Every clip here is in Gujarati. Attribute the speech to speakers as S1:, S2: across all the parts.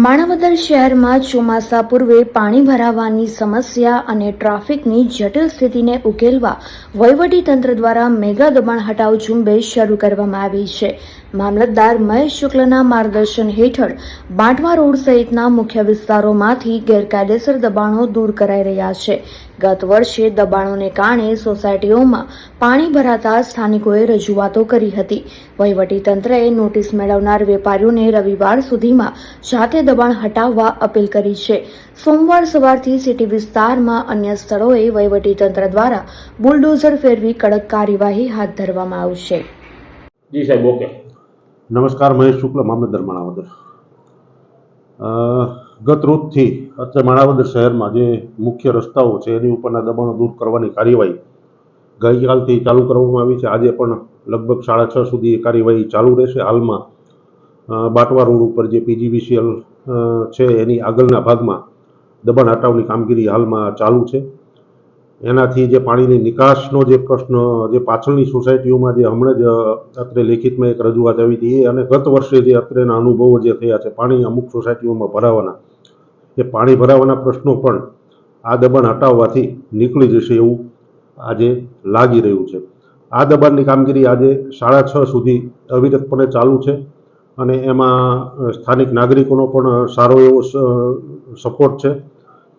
S1: માણાવદર શહેરમાં ચોમાસા પૂર્વે પાણી ભરાવાની સમસ્યા અને ટ્રાફિકની જટિલ સ્થિતિને ઉકેલવા વહીવટીતંત્ર દ્વારા મેગા દબાણ હટાવ ઝુંબેશ શરૂ કરવામાં આવી છે. મામલતદાર મહેશ શુક્લના માર્ગદર્શન હેઠળ બાંટવા રોડ સહિતના મુખ્ય વિસ્તારોમાંથી ગેરકાયદેસર દબાણો દૂર કરાઈ રહ્યા છે. ગત વર્ષે દબાણોને કારણે સોસાયટીઓમાં પાણી ભરાતા સ્થાનિકોએ રજૂઆતો કરી હતી. વહીવટીતંત્રએ નોટિસ મેળવનાર વેપારીઓને રવિવાર સુધીમાં જાતે દબાણ હટાવવા અપીલ કરી છે. સોમવાર સવારથી સિટી વિસ્તારમાં અન્ય સ્થળોએ વહીવટીતંત્ર દ્વારા બુલડોઝર ફેરવી કડક કાર્યવાહી હાથ ધરવામાં આવશે.
S2: જી સાહેબ, ઓકે.
S3: નમસ્કાર, મહેશ શુક્લ, મામલતદાર માણાવદર. ગત રોજથી અત્યારે માણાવદર શહેરમાં જે મુખ્ય રસ્તાઓ છે એની ઉપરના દબાણો દૂર કરવાની કાર્યવાહી ગઈકાલથી ચાલુ કરવામાં આવી છે. આજે પણ લગભગ 6:30 સુધી એ કાર્યવાહી ચાલુ રહેશે. હાલમાં બાંટવા રોડ ઉપર જે પીજીવીસીએલ છે એની આગળના ભાગમાં દબાણ હટાવની કામગીરી હાલમાં ચાલુ છે. એનાથી જે પાણીની નિકાસનો જે પ્રશ્ન જે પાછળની સોસાયટીઓમાં જે હમણાં જ અત્રે લેખિતમાં એક રજૂઆત આવી હતી એ અને ગત વર્ષે જે અત્રેના અનુભવો જે થયા છે પાણી અમુક સોસાયટીઓમાં ભરાવાના, એ પાણી ભરાવાના પ્રશ્નો પણ આ દબાણ હટાવવાથી નીકળી જશે એવું આજે લાગી રહ્યું છે. આ દબાણની કામગીરી આજે 6:30 સુધી અવિરતપણે ચાલુ છે અને એમાં સ્થાનિક નાગરિકોનો પણ સારો એવો સપોર્ટ છે.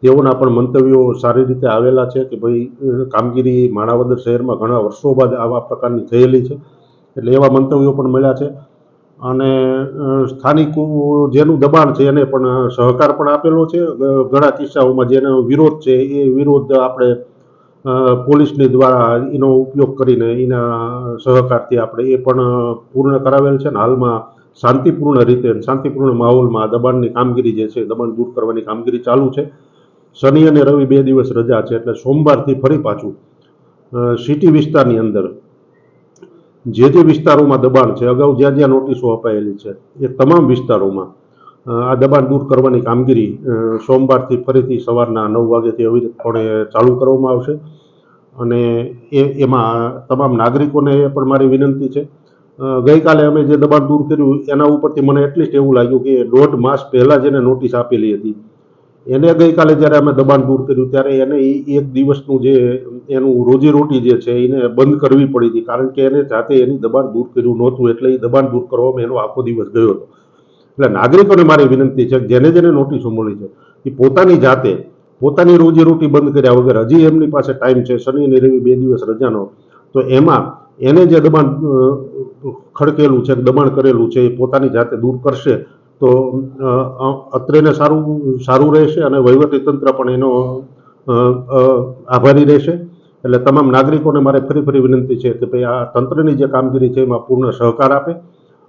S3: તેઓના પણ મંતવ્યો સારી રીતે આવેલા છે કે ભાઈ કામગીરી માણાવદર શહેરમાં ઘણા વર્ષો બાદ આવા પ્રકારની થયેલી છે, એટલે એવા મંતવ્યો પણ મળ્યા છે. અને સ્થાનિકો જેનું દબાણ છે એને પણ સહકાર પણ આપેલો છે. ઘણા કિસ્સાઓમાં જેનો વિરોધ છે એ વિરોધ આપણે પોલીસની દ્વારા એનો ઉપયોગ કરીને એના સહકારથી આપણે એ પણ પૂર્ણ કરાવેલ છે. અને હાલમાં શાંતિપૂર્ણ રીતે શાંતિપૂર્ણ માહોલમાં દબાણની કામગીરી જે છે દબાણ દૂર કરવાની કામગીરી ચાલુ છે. શનિ અને રવિ 2 દિવસ રજા છે, એટલે સોમવારથી ફરી પાછું સિટી વિસ્તારની અંદર જે વિસ્તારોમાં દબાણ છે, અગાઉ જ્યાં જ્યાં નોટિસો અપાયેલી છે એ તમામ વિસ્તારોમાં આ દબાણ દૂર કરવાની કામગીરી સોમવારથી ફરીથી સવારના 9 વાગ્યાથી અવિરતપણે ચાલુ કરવામાં આવશે. અને એમાં તમામ નાગરિકોને પણ મારી વિનંતી છે. ગઈકાલે અમે જે દબાણ દૂર કર્યું એના ઉપરથી મને એટલીસ્ટ એવું લાગ્યું કે 1.5 માસ પહેલાં જેને નોટિસ આપેલી હતી એને ગઈકાલે જ્યારે અમે દબાણ દૂર કર્યું ત્યારે એને એક દિવસનું જે એનું રોજીરોટી જે છે એને બંધ કરવી પડી હતી, કારણ કે એને જાતે એની દબાણ દૂર કર્યું નહોતું, એટલે એ દબાણ દૂર કરવામાં એનો આખો દિવસ ગયો હતો. એટલે નાગરિકોને મારી વિનંતી છે કે જેને નોટિસો મળી છે એ પોતાની જાતે પોતાની રોજીરોટી બંધ કર્યા વગર હજી એમની પાસે ટાઈમ છે, શનિ અને રવિ 2 દિવસ રજાનો, તો એમાં એને જે દબાણ ખડકેલું છે, દબાણ કરેલું છે એ પોતાની જાતે દૂર કરશે તો અત્રેને સારું રહેશે અને વહીવટીતંત્ર પણ એનો આભારી રહેશે. એટલે તમામ નાગરિકોને મારે ફરી વિનંતી છે કે ભાઈ આ તંત્રની જે કામગીરી છે એમાં પૂર્ણ સહકાર આપે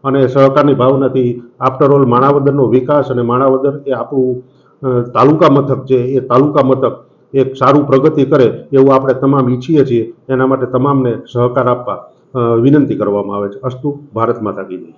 S3: અને સહકારની ભાવનાથી આફ્ટર ઓલ માણાવદરનો વિકાસ અને માણાવદર એ આપણું તાલુકા મથક છે એ તાલુકા મથક એક સારું પ્રગતિ કરે એવું આપણે તમામ ઈચ્છીએ છીએ. એના માટે તમામને સહકાર આપવા વિનંતી કરવામાં આવે છે. અસ્તુ. ભારત માતા કી જય.